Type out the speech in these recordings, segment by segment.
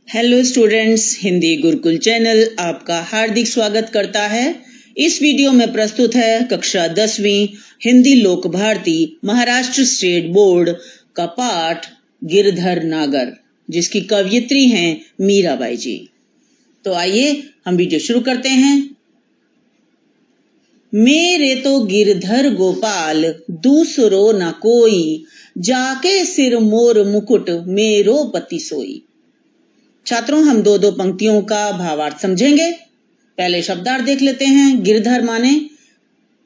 Hello students, Hindi Gurukul channel आपका हार्दिक स्वागत करता है। इस वीडियो में प्रस्तुत है कक्षा 10वीं हिंदी लोक भारती महाराष्ट्र स्टेट बोर्ड का पाठ गिरधर नागर, जिसकी कवयित्री हैं मीराबाई जी। तो आइए हम वीडियो शुरू करते हैं। मेरे तो गिरधर गोपाल दूसरो न कोई, जाके सिर मोर मुकुट मेरो पति सोई। छात्रों, हम दो पंक्तियों का भावार्थ समझेंगे। पहले शब्दार्थ देख लेते हैं। गिरधर माने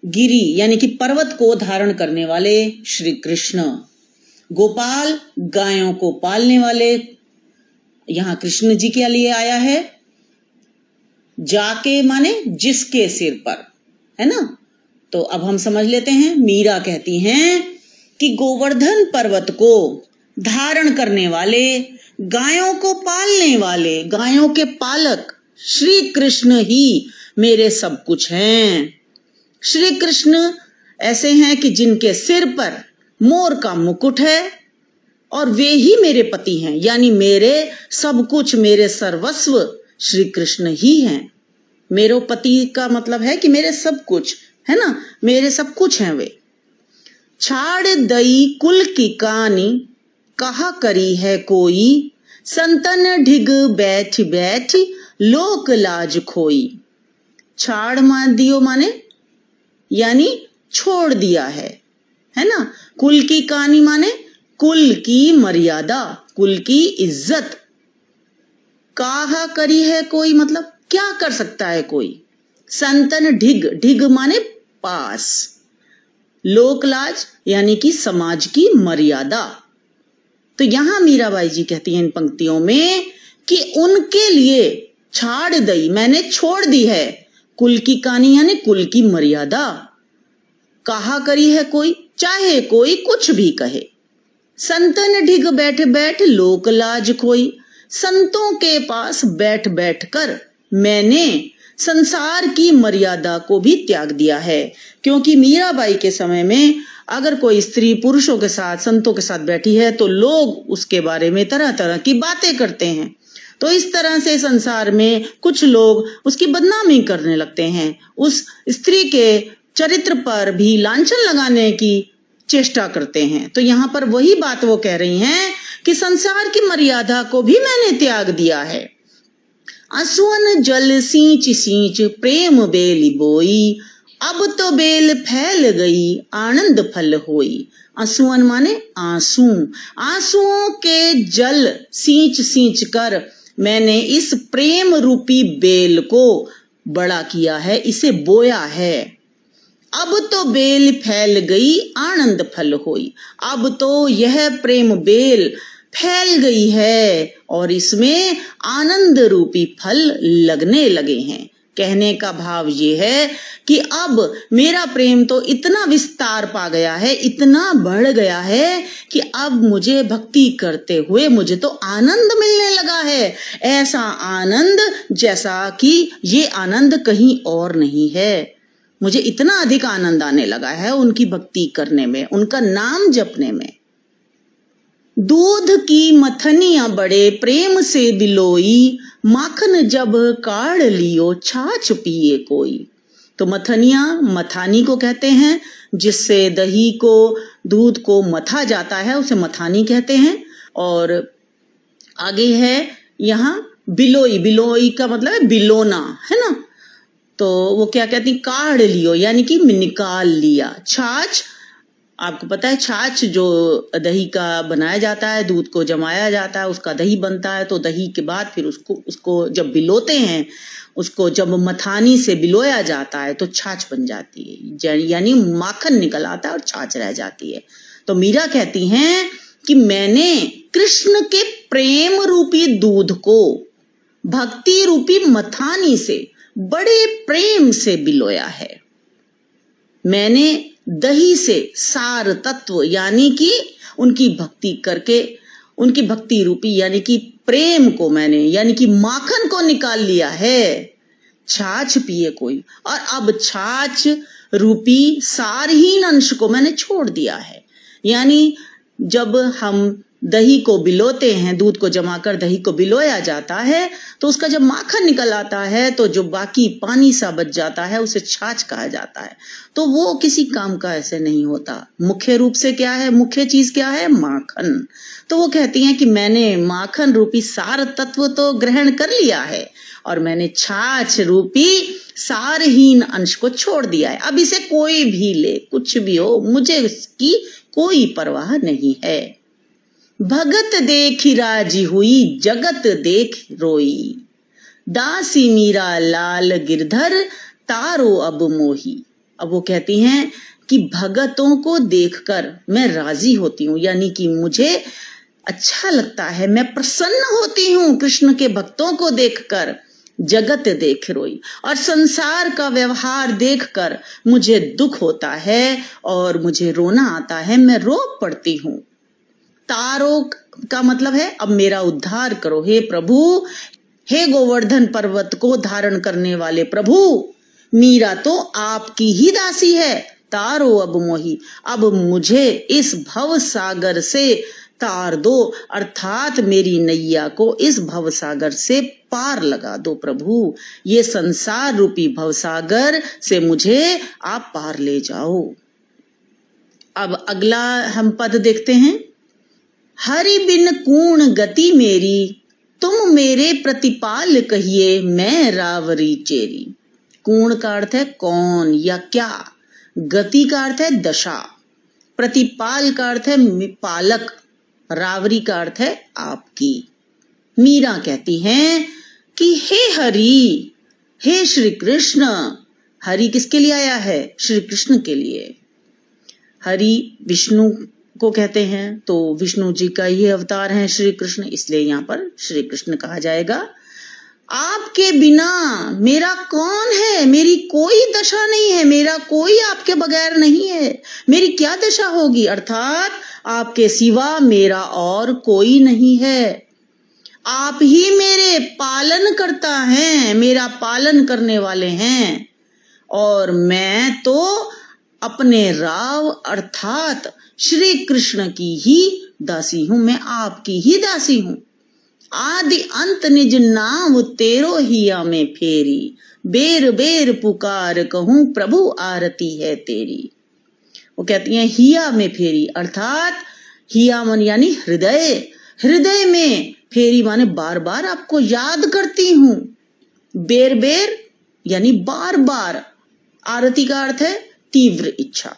गिरी यानी कि पर्वत को धारण करने वाले श्री कृष्ण। गोपाल गायों को पालने वाले, यहां कृष्ण जी के लिए आया है। जाके माने जिसके सिर पर, है ना। तो अब हम समझ लेते हैं। मीरा कहती हैं कि गोवर्धन पर्वत को धारण करने वाले, गायों को पालने वाले, गायों के पालक श्री कृष्ण ही मेरे सब कुछ हैं। श्री कृष्ण ऐसे हैं कि जिनके सिर पर मोर का मुकुट है और वे ही मेरे पति हैं, यानी मेरे सब कुछ, मेरे सर्वस्व श्री कृष्ण ही हैं। मेरे पति का मतलब है कि मेरे सब कुछ, है ना, मेरे सब कुछ हैं वे। छाड़ दई कुल की कहानी, कहा करी है कोई, संतन ढिग बैठ बैठ लोक लाज खोई। छाड़ मान दियो माने यानी छोड़ दिया है ना। कुल की कहानी माने कुल की मर्यादा, कुल की इज्जत। कहा करी है कोई मतलब क्या कर सकता है कोई। संतन ढिग, ढिग माने पास। लोकलाज यानी कि समाज की मर्यादा। तो यहां मीराबाई जी कहती हैं इन पंक्तियों में कि उनके लिए छाड़ दई, मैंने छोड़ दी है कुल की कहानी यानी कुल की मर्यादा। कहा करी है कोई, चाहे कोई कुछ भी कहे। संतन ढिग बैठ बैठ लोक लाज खोई, संतों के पास बैठ बैठ कर मैंने संसार की मर्यादा को भी त्याग दिया है। क्योंकि मीराबाई के समय में अगर कोई स्त्री पुरुषों के साथ, संतों के साथ बैठी है तो लोग उसके बारे में तरह तरह की बातें करते हैं। तो इस तरह से संसार में कुछ लोग उसकी बदनामी करने लगते हैं, उस स्त्री के चरित्र पर भी लांछन लगाने की चेष्टा करते हैं। तो यहाँ पर वही बात वो कह रही हैं कि संसार की मर्यादा को भी मैंने त्याग दिया है। असुवन जल सींच सींच प्रेम बेली बोई, अब तो बेल फैल गई आनंद फल होई। आंसुअन माने आंसू। आंसुओं के जल सींच सींच कर मैंने इस प्रेम रूपी बेल को बड़ा किया है, इसे बोया है। अब तो बेल फैल गई आनंद फल होई, अब तो यह प्रेम बेल फैल गई है और इसमें आनंद रूपी फल लगने लगे हैं। कहने का भाव ये है कि अब मेरा प्रेम तो इतना विस्तार पा गया है, इतना बढ़ गया है कि अब मुझे भक्ति करते हुए मुझे तो आनंद मिलने लगा है। ऐसा आनंद जैसा कि ये आनंद कहीं और नहीं है। मुझे इतना अधिक आनंद आने लगा है उनकी भक्ति करने में, उनका नाम जपने में। दूध की मथनिया बड़े प्रेम से बिलोई, माखन जब काढ़ लियो छाछ पिए कोई। तो मथनिया, मथानी को कहते हैं, जिससे दही को, दूध को मथा जाता है उसे मथानी कहते हैं। और आगे है यहाँ बिलोई, बिलोई का मतलब है बिलोना, है ना। तो वो क्या कहती, काढ़ लियो यानी कि निकाल लिया। छाछ, आपको पता है छाछ जो दही का बनाया जाता है, दूध को जमाया जाता है, उसका दही बनता है। तो दही के बाद फिर उसको जब बिलोते हैं, उसको जब मथानी से बिलोया जाता है तो छाछ बन जाती है, यानी माखन निकल आता है और छाछ रह जाती है। तो मीरा कहती हैं कि मैंने कृष्ण के प्रेम रूपी दूध को भक्ति रूपी मथानी से बड़े प्रेम से बिलोया है। मैंने दही से सार तत्व यानी कि उनकी भक्ति करके, उनकी भक्ति रूपी यानी कि प्रेम को मैंने, यानी कि माखन को निकाल लिया है। छाछ पिए कोई, और अब छाछ रूपी सारहीन अंश को मैंने छोड़ दिया है। यानी जब हम दही को बिलोते हैं, दूध को जमा कर दही को बिलोया जाता है, तो उसका जब माखन निकल आता है तो जो बाकी पानी सा बच जाता है उसे छाछ कहा जाता है। तो वो किसी काम का ऐसे नहीं होता। मुख्य रूप से क्या है, मुख्य चीज क्या है, माखन। तो वो कहती हैं कि मैंने माखन रूपी सार तत्व तो ग्रहण कर लिया है और मैंने छाछ रूपी सारहीन अंश को छोड़ दिया है। अब इसे कोई भी ले, कुछ भी हो, मुझे इसकी कोई परवाह नहीं है। भगत देखी राजी हुई, जगत देख रोई, दासी मीरा लाल गिरधर, तारो अब मोही। अब वो कहती हैं कि भगतों को देखकर मैं राजी होती हूँ, यानी कि मुझे अच्छा लगता है, मैं प्रसन्न होती हूँ कृष्ण के भक्तों को देखकर। जगत देख रोई, और संसार का व्यवहार देखकर मुझे दुख होता है और मुझे रोना आता है, मैं रो पड़ती हूँ। तारो का मतलब है अब मेरा उद्धार करो हे प्रभु, हे गोवर्धन पर्वत को धारण करने वाले प्रभु, मीरा तो आपकी ही दासी है। तारो अब मोही, अब मुझे इस भव सागर से तार दो, अर्थात मेरी नैया को इस भव सागर से पार लगा दो प्रभु। ये संसार रूपी भव सागर से मुझे आप पार ले जाओ। अब अगला हम पद देखते हैं। हरि बिन कूण गति मेरी, तुम मेरे प्रतिपाल कहिए, मैं रावरी चेरी। कूण का अर्थ है कौन या क्या, गति का अर्थ है दशा, प्रतिपाल का अर्थ है पालक, रावरी का अर्थ है आपकी। मीरा कहती हैं कि हे हरि, हे श्री कृष्ण। हरि किसके लिए आया है, श्री कृष्ण के लिए। हरि विष्णु को कहते हैं, तो विष्णु जी का ही अवतार है श्री कृष्ण, इसलिए यहाँ पर श्री कृष्ण कहा जाएगा। आपके बिना मेरा कौन है, मेरी कोई दशा नहीं है, मेरा कोई आपके बगैर नहीं है, मेरी क्या दशा होगी, अर्थात आपके सिवा मेरा और कोई नहीं है। आप ही मेरे पालन करता है, मेरा पालन करने वाले हैं, और मैं तो अपने राव अर्थात श्री कृष्ण की ही दासी हूं, मैं आपकी ही दासी हूं। आदि अंत निज नाम तेरो हिया में फेरी, बेर बेर पुकार कहूं प्रभु आरती है तेरी। वो कहती हैं हिया में फेरी, अर्थात हिया मन यानी हृदय, हृदय में फेरी माने बार बार आपको याद करती हूं। बेर बेर यानी बार बार, आरती का अर्थ है तीव्र इच्छा।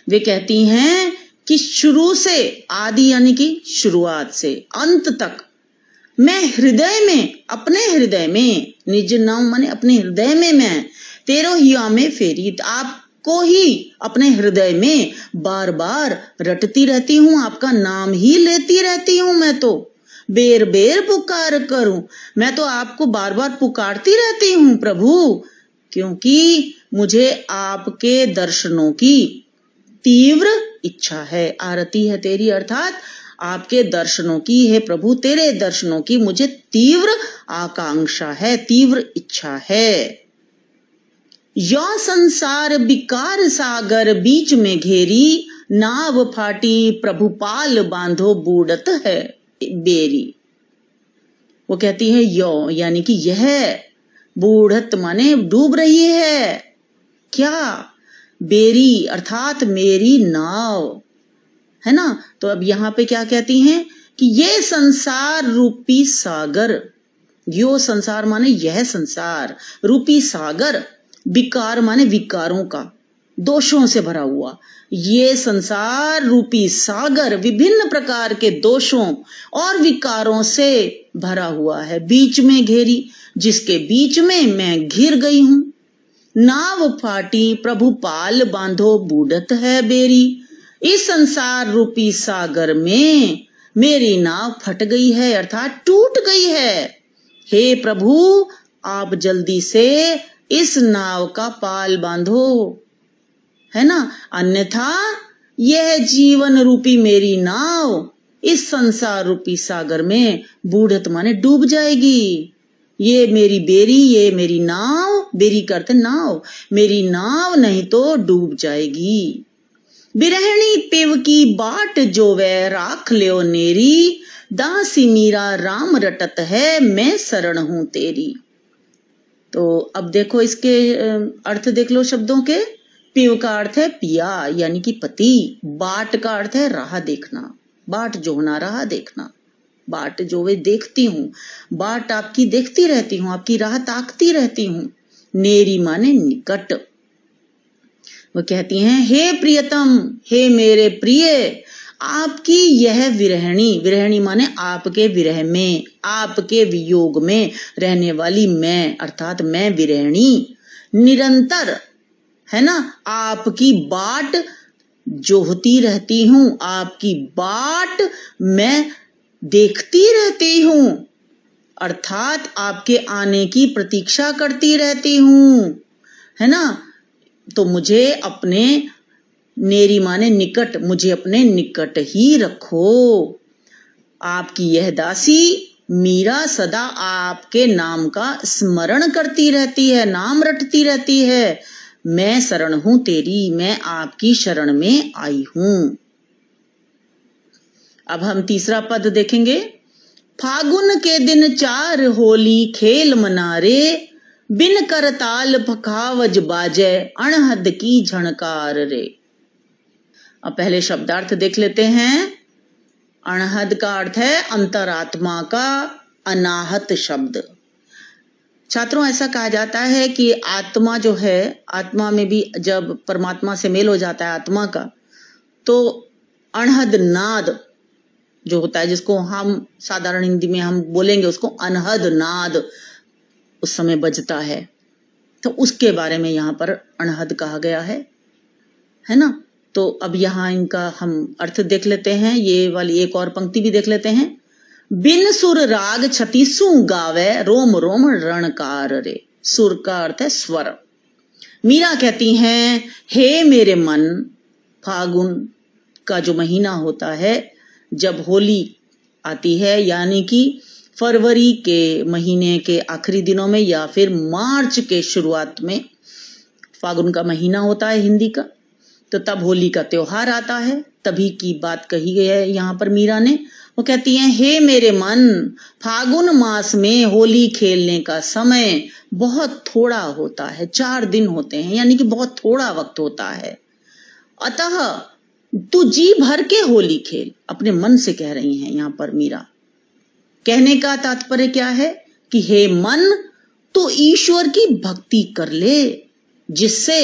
वे कहती हैं कि शुरू से, आदि यानी कि शुरुआत से अंत तक, मैं हृदय में, अपने हृदय में, निज नाम माने अपने हृदय में, मैं तेरो हिया में फेरी, आपको ही अपने हृदय में बार बार रटती रहती हूँ, आपका नाम ही लेती रहती हूँ। मैं तो बेर बेर पुकार करूं, मैं तो आपको बार बार पुकारती रहती हूँ प्रभु, क्योंकि मुझे आपके दर्शनों की तीव्र इच्छा है। आरती है तेरी, अर्थात आपके दर्शनों की, है प्रभु तेरे दर्शनों की मुझे तीव्र आकांक्षा है, तीव्र इच्छा है। यो संसार विकार सागर बीच में घेरी, नाव फाटी प्रभु पाल बांधो बूढ़त है बेरी। वो कहती है यो यानी कि यह, बूढ़त माने डूब रही है, क्या, बेरी अर्थात मेरी नाव, है ना। तो अब यहाँ पे क्या कहती हैं कि ये संसार रूपी सागर, यो संसार माने यह संसार रूपी सागर, विकार माने विकारों का, दोषों से भरा हुआ, ये संसार रूपी सागर विभिन्न प्रकार के दोषों और विकारों से भरा हुआ है। बीच में घेरी, जिसके बीच में मैं घिर गई हूं। नाव फाटी प्रभु पाल बांधो बूढ़त है बेरी, इस संसार रूपी सागर में मेरी नाव फट गई है, अर्थात टूट गई है। हे प्रभु, आप जल्दी से इस नाव का पाल बांधो, है ना, अन्यथा यह जीवन रूपी मेरी नाव इस संसार रूपी सागर में बूढ़त माने डूब जाएगी। ये मेरी बेरी, ये मेरी नाव, बेरी करते नाव, मेरी नाव नहीं तो डूब जाएगी। बिरहणी पिव की बाट जोवे राख लियो नेरी, दासी मीरा राम रटत है मैं शरण हूं तेरी। तो अब देखो इसके अर्थ देख लो शब्दों के। पिव का अर्थ है पिया यानी कि पति, बाट का अर्थ है राह देखना, बाट जोहना राह देखना, बाट जो वे देखती हूँ, बाट आपकी देखती रहती हूँ, आपकी राह ताकती रहती हूँ। नेरी माने निकट। वो कहती हैं हे प्रियतम, हे मेरे प्रिय, आपकी यह विरहणी, विरहणी माने आपके विरह में, आपके वियोग में रहने वाली मैं, अर्थात मैं विरहणी निरंतर, है ना, आपकी बाट जोहती रहती हूं, आपकी बाट मैं देखती रहती हूं, अर्थात आपके आने की प्रतीक्षा करती रहती हूं, है ना। तो मुझे अपने, नेरी माने निकट, मुझे अपने निकट ही रखो। आपकी यह दासी मीरा सदा आपके नाम का स्मरण करती रहती है, नाम रटती रहती है। मैं शरण हूं तेरी, मैं आपकी शरण में आई हूं। अब हम तीसरा पद देखेंगे। फागुन के दिन चार होली खेल मनारे, बिन करताल पखावज बाजे अणहद की झणकार रे। अब पहले शब्दार्थ देख लेते हैं। अणहद का अर्थ है अंतरात्मा का अनाहत शब्द। छात्रों, ऐसा कहा जाता है कि आत्मा जो है, आत्मा में भी जब परमात्मा से मेल हो जाता है आत्मा का, तो अणहद नाद जो होता है, जिसको हम साधारण हिंदी में हम बोलेंगे उसको अनहद नाद, उस समय बजता है, तो उसके बारे में यहाँ पर अनहद कहा गया है ना। तो अब यहाँ इनका हम अर्थ देख लेते हैं। ये वाली एक और पंक्ति भी देख लेते हैं। बिन सुर राग छतीसू गावे, रोम रोम रणकार रे। सुर का अर्थ है स्वर। मीरा कहती हैं हे मेरे मन, फागुन का जो महीना होता है, जब होली आती है, यानी कि फरवरी के महीने के आखिरी दिनों में या फिर मार्च के शुरुआत में, फागुन का महीना होता है हिंदी का, तो तब होली का त्योहार आता है। तभी की बात कही गई है यहाँ पर मीरा ने। वो कहती हैं हे मेरे मन, फागुन मास में होली खेलने का समय बहुत थोड़ा होता है, 4 दिन होते हैं, यानी कि बहुत थोड़ा वक्त होता है। अतः तू जी भर के होली खेल, अपने मन से कह रही हैं यहाँ पर मीरा। कहने का तात्पर्य क्या है कि हे मन, तू ईश्वर की भक्ति कर ले, जिससे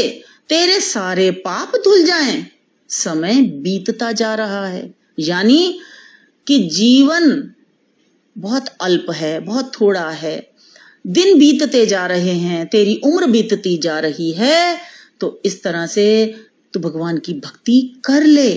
तेरे सारे पाप धुल जाएं। समय बीतता जा रहा है, यानी कि जीवन बहुत अल्प है, बहुत थोड़ा है, दिन बीतते जा रहे हैं, तेरी उम्र बीतती जा रही है, तो इस तरह से तू भगवान की भक्ति कर ले,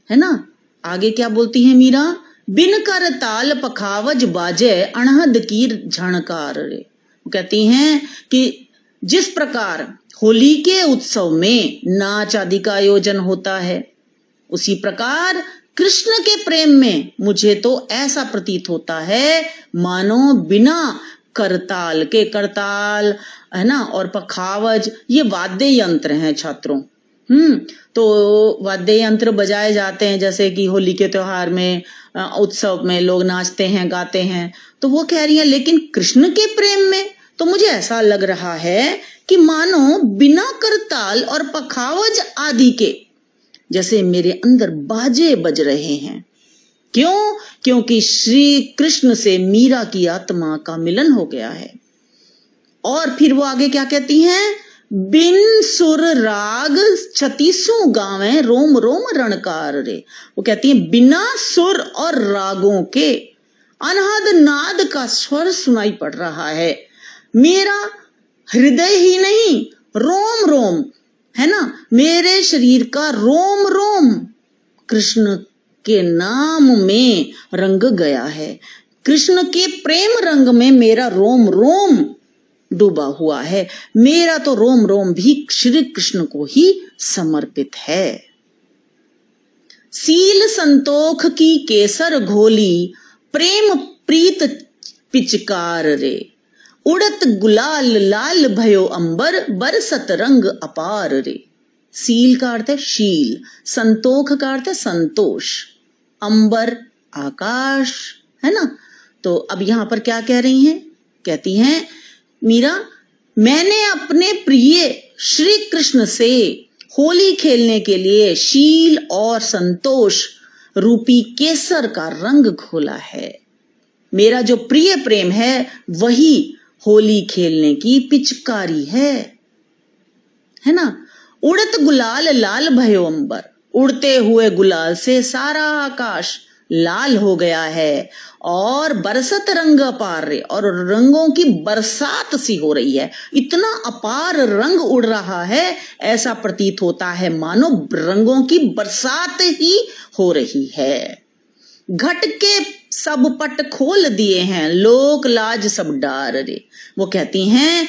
है ना। आगे क्या बोलती है मीरा? बिन कर ताल पखावज बाजे अणहद की झणकार रे। वो कहती हैं कि जिस प्रकार होली के उत्सव में नाच आदि का आयोजन होता है, उसी प्रकार कृष्ण के प्रेम में मुझे तो ऐसा प्रतीत होता है मानो बिना करताल के, करताल है ना, और पखावज ये वाद्य यंत्र हैं छात्रों। तो वाद्य यंत्र बजाए जाते हैं, जैसे कि होली के त्योहार में, उत्सव में लोग नाचते हैं, गाते हैं। तो वो कह रही है लेकिन कृष्ण के प्रेम में तो मुझे ऐसा लग रहा है कि मानो बिना करताल और पखावज आदि के जैसे मेरे अंदर बाजे बज रहे हैं। क्यों? क्योंकि श्री कृष्ण से मीरा की आत्मा का मिलन हो गया है। और फिर वो आगे क्या कहती हैं? बिन सुर राग छतीसू गावे, रोम रोम रणकार रे। वो कहती हैं बिना सुर और रागों के अनहद नाद का स्वर सुनाई पड़ रहा है। मेरा हृदय ही नहीं, रोम रोम, है ना, मेरे शरीर का रोम रोम कृष्ण के नाम में रंग गया है। कृष्ण के प्रेम रंग में मेरा रोम रोम डूबा हुआ है। मेरा तो रोम रोम भी श्री कृष्ण को ही समर्पित है। सील संतोख की केसर घोली, प्रेम प्रीत पिचकार रे। उड़त गुलाल लाल भयो अंबर, बरसत रंग अपार रे। सील का अर्थ है शील, संतोख का अर्थ है संतोष, अंबर आकाश, है ना। तो अब यहां पर क्या कह रही हैं, कहती हैं मीरा, मैंने अपने प्रिय श्री कृष्ण से होली खेलने के लिए शील और संतोष रूपी केसर का रंग घोला है। मेरा जो प्रिय प्रेम है वही होली खेलने की पिचकारी है ना। उड़त गुलाल लाल भयो अंबर, उड़ते हुए गुलाल से सारा आकाश लाल हो गया है और बरसत रंग अपार रे, और रंगों की बरसात सी हो रही है। इतना अपार रंग उड़ रहा है, ऐसा प्रतीत होता है मानो रंगों की बरसात ही हो रही है। घट के सब पट खोल दिए हैं, लोक लाज सब डार रे। वो कहती हैं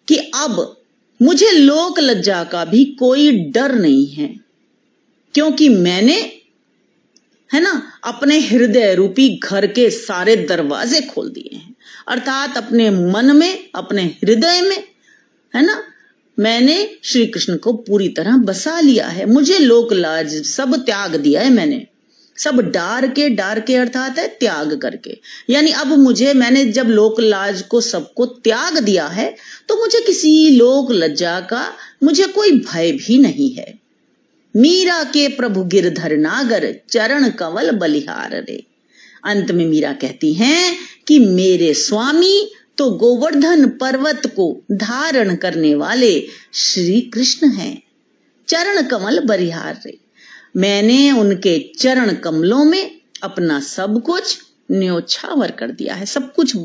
कि अब मुझे लोक लज्जा का भी कोई डर नहीं है, क्योंकि मैंने, है ना, अपने हृदय रूपी घर के सारे दरवाजे खोल दिए हैं। अर्थात अपने मन में, अपने हृदय में, है ना, मैंने श्री कृष्ण को पूरी तरह बसा लिया है। मुझे लोक लाज सब त्याग दिया है मैंने, सब डार के अर्थात है त्याग करके। यानी अब मैंने जब लोक लाज को सबको त्याग दिया है तो मुझे किसी लोक लज्जा का मुझे कोई भय भी नहीं है। मीरा के प्रभु गिरधर नागर, चरण कमल बलिहार रे। अंत में मीरा कहती हैं कि मेरे स्वामी तो गोवर्धन पर्वत को धारण करने वाले श्री कृष्ण हैं, चरण कमल बलिहार रे। मैंने उनके चरण कमलों में अपना सब कुछ न्योछावर कर दिया है, सब कुछ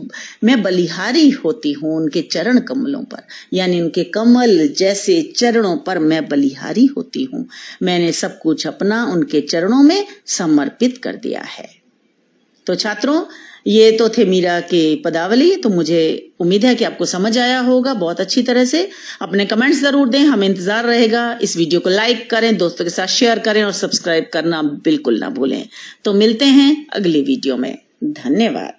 मैं बलिहारी होती हूँ उनके चरण कमलों पर, यानी उनके कमल जैसे चरणों पर मैं बलिहारी होती हूँ। मैंने सब कुछ अपना उनके चरणों में समर्पित कर दिया है। तो छात्रों, ये तो थे मीरा के पदावली। तो मुझे उम्मीद है कि आपको समझ आया होगा बहुत अच्छी तरह से। अपने कमेंट्स जरूर दें, हमें इंतजार रहेगा। इस वीडियो को लाइक करें, दोस्तों के साथ शेयर करें और सब्सक्राइब करना बिल्कुल ना भूलें। तो मिलते हैं अगली वीडियो में। धन्यवाद।